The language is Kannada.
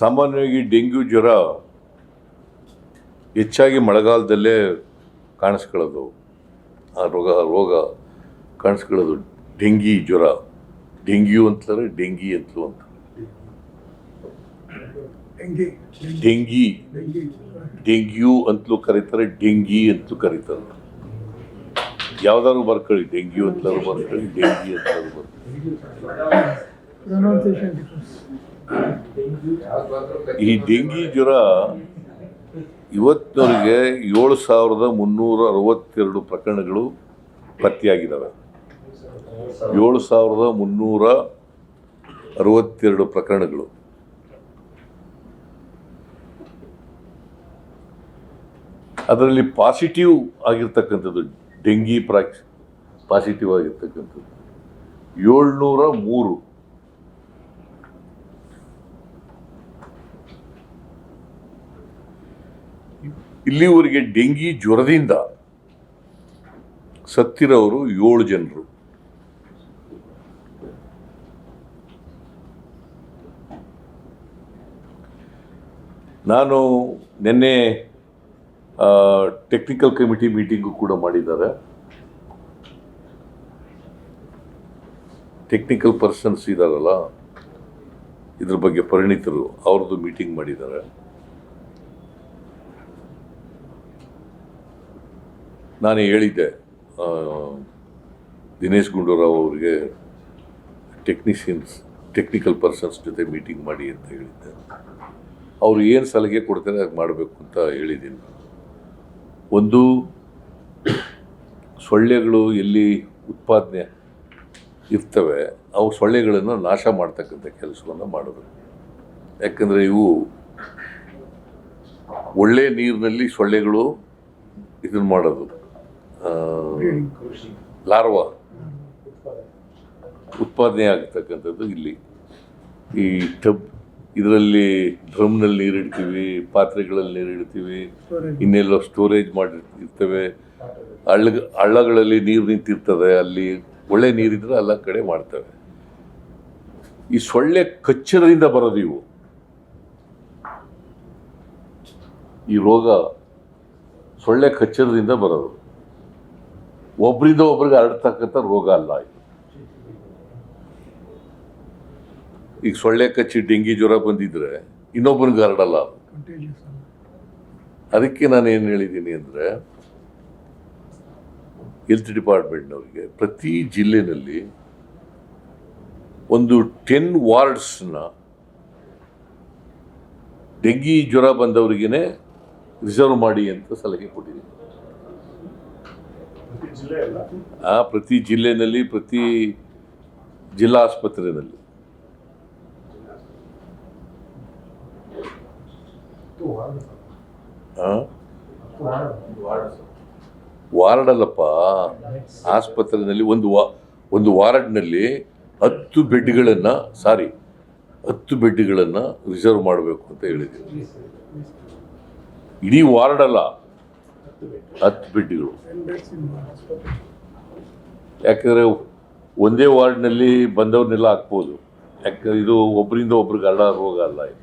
ಸಾಮಾನ್ಯವಾಗಿ ಡೆಂಗ್ಯೂ ಜ್ವರ ಹೆಚ್ಚಾಗಿ ಮಳೆಗಾಲದಲ್ಲೇ ಕಾಣಿಸ್ಕೊಳ್ಳೋದು. ಆ ರೋಗ ಕಾಣಿಸ್ಕೊಳ್ಳೋದು ಡೆಂಗಿ ಜ್ವರ. ಡೆಂಗ್ಯೂ ಅಂತಾರೆ, ಡೆಂಗಿ ಅಂತಲೂ ಅಂತ. ಡೆಂಗ್ಯೂ ಅಂತಲೂ ಕರೀತಾರೆ, ಡೆಂಗಿ ಅಂತಲೂ ಕರೀತಾರೆ. ಯಾವ್ದಾದ್ರು ಬರ್ಕೊಳ್ಳಿ, ಡೆಂಗ್ಯೂ ಅಂತಲೂ ಬರ್ಕೊಳ್ಳಿ, ಡೆಂಗಿ ಅಂತಲೂ ಬರ್ಕೊಳ್ಳಿ. ಈ ಡೆಂಗಿ ಜ್ವರ ಇವತ್ತಿನವರೆಗೆ 7,362 ಪ್ರಕರಣಗಳು ಪತ್ತೆಯಾಗಿದ್ದಾವೆ. 7,362 ಪ್ರಕರಣಗಳು. ಅದರಲ್ಲಿ ಪಾಸಿಟಿವ್ ಆಗಿರ್ತಕ್ಕಂಥದ್ದು, ಡೆಂಗಿ ಪಾಸಿಟಿವ್ ಆಗಿರ್ತಕ್ಕಂಥದ್ದು 703. ಇಲ್ಲಿವರೆಗೆ ಡೆಂಗಿ ಜ್ವರದಿಂದ ಸತ್ತಿರೋರು 7 ಜನರು. ನಾನು ನಿನ್ನೆ ಟೆಕ್ನಿಕಲ್ ಕಮಿಟಿ ಮೀಟಿಂಗು ಕೂಡ ಮಾಡಿದ್ದಾರೆ. ಟೆಕ್ನಿಕಲ್ ಪರ್ಸನ್ಸ್ ಇದ್ದಾರಲ್ಲ, ಇದ್ರ ಬಗ್ಗೆ ಪರಿಣಿತರು, ಅವ್ರದ್ದು ಮೀಟಿಂಗ್ ಮಾಡಿದ್ದಾರೆ. ನಾನೇ ಹೇಳಿದ್ದೆ ದಿನೇಶ್ ಗುಂಡೂರಾವ್ ಅವರಿಗೆ ಟೆಕ್ನಿಕಲ್ ಪರ್ಸನ್ಸ್ ಜೊತೆ ಮೀಟಿಂಗ್ ಮಾಡಿ ಅಂತ ಹೇಳಿದ್ದೆ. ಅವರು ಏನು ಸಲಹೆ ಕೊಡ್ತಾರೆ ಅದು ಮಾಡಬೇಕು ಅಂತ ಹೇಳಿದ್ದೀನಿ. ಒಂದು, ಸೊಳ್ಳೆಗಳು ಎಲ್ಲಿ ಉತ್ಪಾದನೆ ಇರ್ತವೆ ಅವು ಸೊಳ್ಳೆಗಳನ್ನು ನಾಶ ಮಾಡ್ತಕ್ಕಂಥ ಕೆಲಸವನ್ನು ಮಾಡಬೇಕು. ಯಾಕಂದರೆ ಇವು ಒಳ್ಳೆ ನೀರಿನಲ್ಲಿ ಸೊಳ್ಳೆಗಳು ಇದನ್ನು ಮಾಡೋದು, ಲಾರ್ವಾ ಉತ್ಪಾದನೆ ಆಗ್ತಕ್ಕಂಥದ್ದು. ಇಲ್ಲಿ ಈ ಇದರಲ್ಲಿ ಡ್ರಮ್ನಲ್ಲಿ ನೀರಿಡ್ತೀವಿ, ಪಾತ್ರೆಗಳಲ್ಲಿ ನೀರಿಡ್ತೀವಿ, ಇನ್ನೆಲ್ಲೋ ಸ್ಟೋರೇಜ್ ಮಾಡಿರ್ತೇವೆ. ಹಳ್ಳಗಳಲ್ಲಿ ನೀರು ನಿಂತಿರ್ತದೆ, ಅಲ್ಲಿ ಒಳ್ಳೆ ನೀರಿದ್ರೆ ಎಲ್ಲ ಕಡೆ ಮಾಡ್ತವೆ. ಈ ಸೊಳ್ಳೆ ಕಚ್ಚರದಿಂದ ಬರೋದು ಇವು. ಈ ರೋಗ ಸೊಳ್ಳೆ ಕಚ್ಚರದಿಂದ ಬರೋದು, ಒಬ್ರಿಂದ ಒಬ್ರಿಗೆ ಹರಡ್ತಕ್ಕಂಥ ರೋಗ ಅಲ್ಲ ಇದು. ಈಗ ಸೊಳ್ಳೆ ಕಚ್ಚಿ ಡೆಂಗಿ ಜ್ವರ ಬಂದಿದ್ರೆ ಇನ್ನೊಬ್ಬನಿಗೆ ಹರಡಲ್ಲ. ಅದಕ್ಕೆ ನಾನು ಏನು ಹೇಳಿದ್ದೀನಿ ಅಂದರೆ, ಹೆಲ್ತ್ ಡಿಪಾರ್ಟ್ಮೆಂಟ್ನವರಿಗೆ ಪ್ರತಿ ಜಿಲ್ಲೆನಲ್ಲಿ ಒಂದು 10 ವಾರ್ಡ್ಸ್ನ ಡೆಂಗಿ ಜ್ವರ ಬಂದವರಿಗೇ ರಿಸರ್ವ್ ಮಾಡಿ ಅಂತ ಸಲಹೆ ಕೊಟ್ಟಿದ್ದೀನಿ. ಪ್ರತಿ ಜಿಲ್ಲೆನಲ್ಲಿ, ಪ್ರತಿ ಜಿಲ್ಲಾ ಆಸ್ಪತ್ರೆಯಲ್ಲಿ. ವಾರ್ಡ್ ಅಲ್ಲಪ್ಪ, ಆಸ್ಪತ್ರೆಯಲ್ಲಿ ಒಂದು ವಾರ್ಡ್ನಲ್ಲಿ 10 ಬೆಡ್ಗಳನ್ನು ರಿಸರ್ವ್ ಮಾಡಬೇಕು ಅಂತ ಹೇಳಿದ್ದೀನಿ. ಇಡೀ ವಾರ್ಡ್ ಅಲ್ಲ, 10 ಬೆಡ್ಗಳು. ಯಾಕಂದರೆ ಒಂದೇ ವಾರ್ಡ್ನಲ್ಲಿ ಬಂದವ್ರನ್ನೆಲ್ಲ ಹಾಕ್ಬೋದು. ಯಾಕಂದರೆ ಇದು ಒಬ್ಬರಿಂದ ಒಬ್ರಿಗೆ ಹರಡೋ ರೋಗ ಅಲ್ಲ ಇದು.